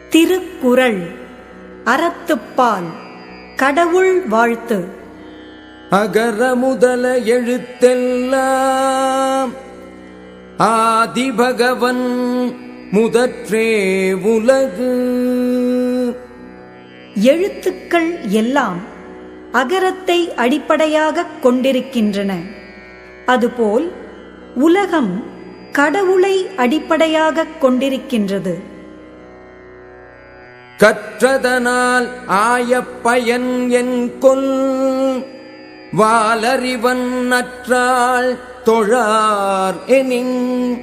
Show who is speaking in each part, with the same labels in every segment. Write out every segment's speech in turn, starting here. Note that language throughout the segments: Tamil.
Speaker 1: திருக்குறள் அறத்துப்பால் கடவுள் வாழ்த்து.
Speaker 2: அகர முதல எழுத்தெல்லாம் ஆதிபகவன் முதற்றே உலகு.
Speaker 1: எழுத்துக்கள் எல்லாம் அகரத்தை அடிப்படையாகக் கொண்டிருக்கின்றன. அதுபோல் உலகம் கடவுளை அடிப்படையாகக் கொண்டிருக்கின்றது.
Speaker 2: கற்றதனால் ஆயப்பயன் என்கொல் வாலறிவன் நற்றாள் தொழார் எனின்.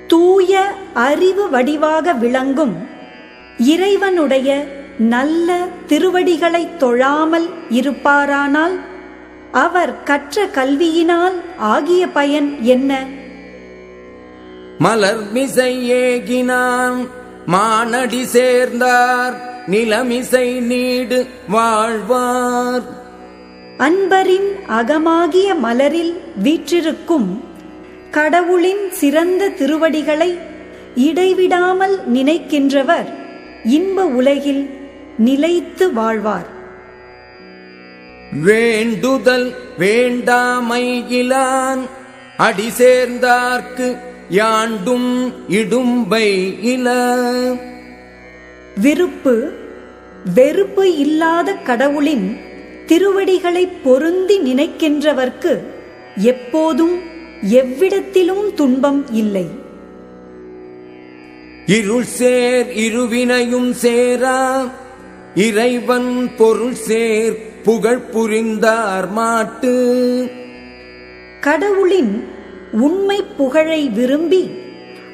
Speaker 1: தூய அறிவு வடிவாக விளங்கும் இறைவனுடைய நல்ல திருவடிகளைத் தொழாமல் இருப்பாரானால் அவர் கற்ற கல்வியினால் ஆகிய பயன் என்ன?
Speaker 2: மலர்மிசை ஏகினான் மானடி சேர்ந்தார் நிலமிசை நீடு வாழ்வார்.
Speaker 1: அன்பரின் அகமாகிய மலரில் வீற்றிருக்கும் கடவுளின் சிறந்த திருவடிகளை இடைவிடாமல் நினைக்கின்றவர் இன்ப உலகில் நிலைத்து வாழ்வார்.
Speaker 2: வேண்டுதல் வேண்டாமை இலான் அடி சேர்ந்தார்க்கு யாண்டும் இடும்பை இல.
Speaker 1: விருப்பு வெறுப்பு இல்லாத கடவுளின் திருவடிகளை பொருந்தி நினைக்கின்றவர்க்கு எப்போதும் எவ்விடத்திலும் துன்பம் இல்லை.
Speaker 2: இருள் சேர் இருவினையும் சேரா இறைவன் பொருள் சேர் புகழ் புரிந்தார் மாட்டு.
Speaker 1: கடவுளின் உண்மை புகழை விரும்பி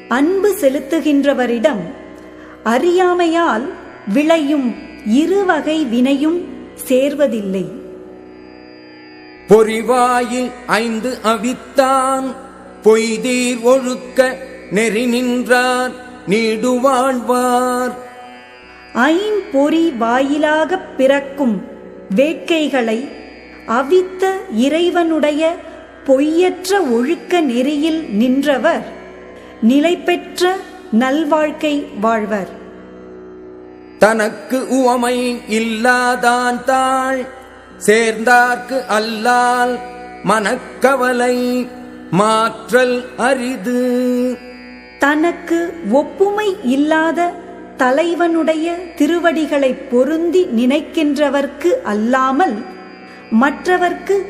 Speaker 1: அன்பு செலுத்துகின்றவரிடம் அறியாமையால் விளையும் இருவகை வினையும் சேர்வதில்லை.
Speaker 2: பொறிவாயில் ஐந்து அவித்தான் பொய்தீர் ஒழுக்க நெறி நின்றார் நீடு வாழ்வார்.
Speaker 1: ஐம்பொறி வாயிலாகப் பிறக்கும் வேட்கைகளை அவித்த இறைவனுடைய பொய்யற்ற ஒழுக்க நெறியில் நின்றவர் நிலை பெற்ற நல்வாழ்க்கை வாழ்வர்.
Speaker 2: தனக்கு உவமை இல்லாதான் தாள் சேர்ந்தார்க்கு அல்லால் மனக்கவலை மாற்றல் அரிது.
Speaker 1: தனக்கு ஒப்புமை இல்லாத தலைவனுடைய திருவடிகளை பொருந்தி நினைக்கின்றவர்க்கு அல்லாமல் மற்றவர்க்கு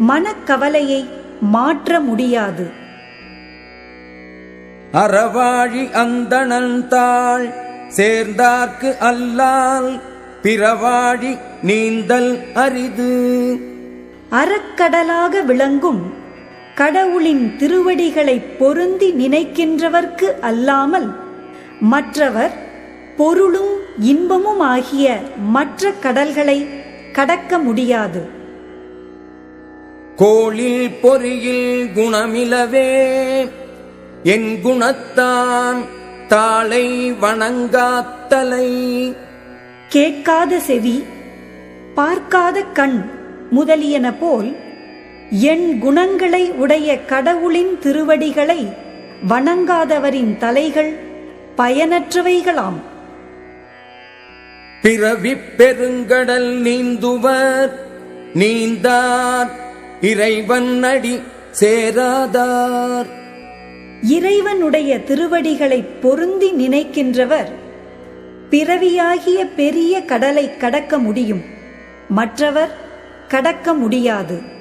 Speaker 1: மனக்கவலையை மாற்ற முடியாது.
Speaker 2: அறவாழி அந்தணன் தாள் சேர்ந்தார்க்கு அல்லால் பிறவாழி நீந்தல் அரிது.
Speaker 1: அறக்கடலாக விளங்கும் கடவுளின் திருவடிகளை பொருந்தி நினைக்கின்றவர்க்கு அல்லாமல் மற்றவர் பொருளும் இன்பமும் ஆகிய மற்ற கடல்களை கடக்க முடியாது.
Speaker 2: கோளில் பொறியில் குணமிலவே என் குணத்தான் தாளை வணங்காத்தலை.
Speaker 1: கேட்காத செவி பார்க்காத கண் முதலியன போல் என் குணங்களை உடைய கடவுளின் திருவடிகளை வணங்காதவரின் தலைகள் பயனற்றவைகளாம்.
Speaker 2: பிறவிப் பெருங்கடல் நீந்துவர் நீந்தார் இறைவன் அடி சேராதார்.
Speaker 1: இறைவனுடைய திருவடிகளை பொருந்தி நினைக்கின்றவர் பிறவியாகிய பெரிய கடலை கடக்க முடியும், மற்றவர் கடக்க முடியாது.